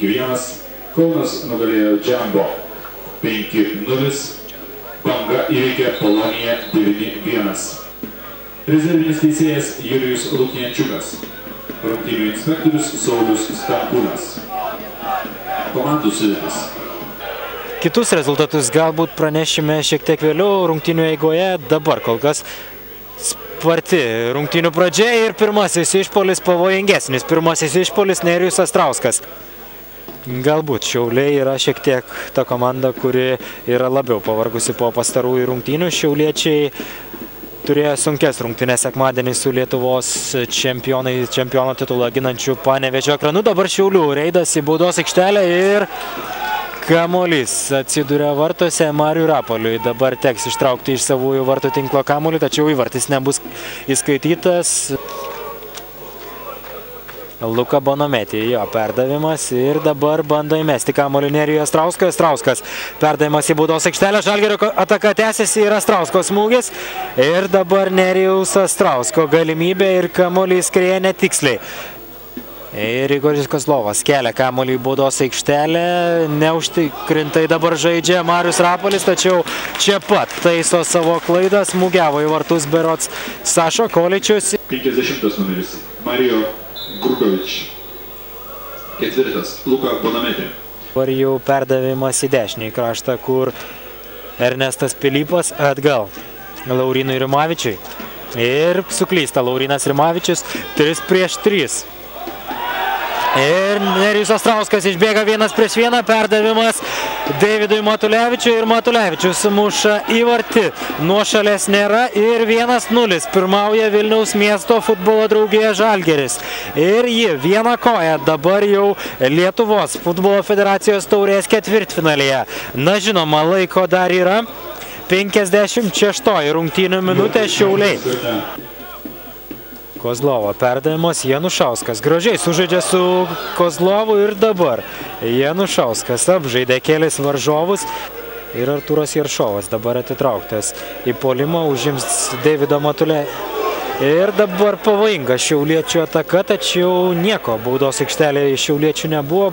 5-1, Kaunas nugalėjo Džambo 5-0, Banga įveikė Poloniją 9-1. Rezervinis teisėjas Jurijus Lukjančiukas, rungtynių inspektorius Saulius Stankūnas. Komandų sudėtis. Kitus rezultatus galbūt pranešime šiek tiek vėliau rungtynių eigoje, dabar kol kas sparti rungtynių pradžia ir pirmasis išpuolis pavojingesnis. Pirmasis išpuolis Nerijus Astrauskas. Galbūt Šiauliai yra šiek tiek ta komanda, kuri yra labiau pavargusi po pastarųjų rungtynių. Šiauliečiai turėjo sunkes rungtynės sekmadienį su Lietuvos čempiono titulą ginančių Panevėžio Ekranu. Dabar Šiaulių reidas į baudos aikštelę ir kamuolys atsiduria vartuose Mariui Rapoliui. Dabar teks ištraukti iš savųjų vartų tinklo kamuolį, tačiau įvartis nebus įskaitytas. Luka Bonometį, jo perdavimas ir dabar bando įmesti kamuolį Nerijus Astrauskas. Astrauskas perdavimas į baudos aikštelę, Žalgirio ataka tęsiasi ir Astrausko smūgis. Ir dabar Nerijus Astrausko galimybė ir kamuolį skrieja netiksliai. Ir Igoris Kozlovas kelia kamuolį į baudos aikštelę, neužtikrintai dabar žaidžia Marius Rapolis, tačiau čia pat taiso savo klaidą, smūgiavo į vartus berods Sašo Količius. 50 numeris Marijo Grugovič, 4. Luka Bonometė. Dabar jau perdavimas į dešinį kraštą, kur Ernestas Pilypas atgal Laurinui Rimavičiui. Ir suklysta Laurinas Rimavičius, 3-3. Ir Nerijus Astrauskas išbėga 1-1, perdavimas Deividui Matulevičiui ir Matulevičius muša įvartį. Nuošalės nėra ir 1-0. Pirmauja Vilniaus miesto futbolo draugija Žalgiris. Ir ji viena koja dabar jau Lietuvos futbolo federacijos taurės ketvirtfinalyje. Na žinoma, laiko dar yra. 56 rungtynių minutė Šiauliai. Kozlovo perdavimas, Janušauskas gražiai sužaidžia su Kozlovu ir dabar Janušauskas apžaidė kelis varžovus ir Artūras Jeršovas dabar atitrauktas į puolimą, užims Deivido Matulė. Ir dabar pavojinga šiauliečių ataka, tačiau nieko baudos aikštelėje šiauliečių nebuvo.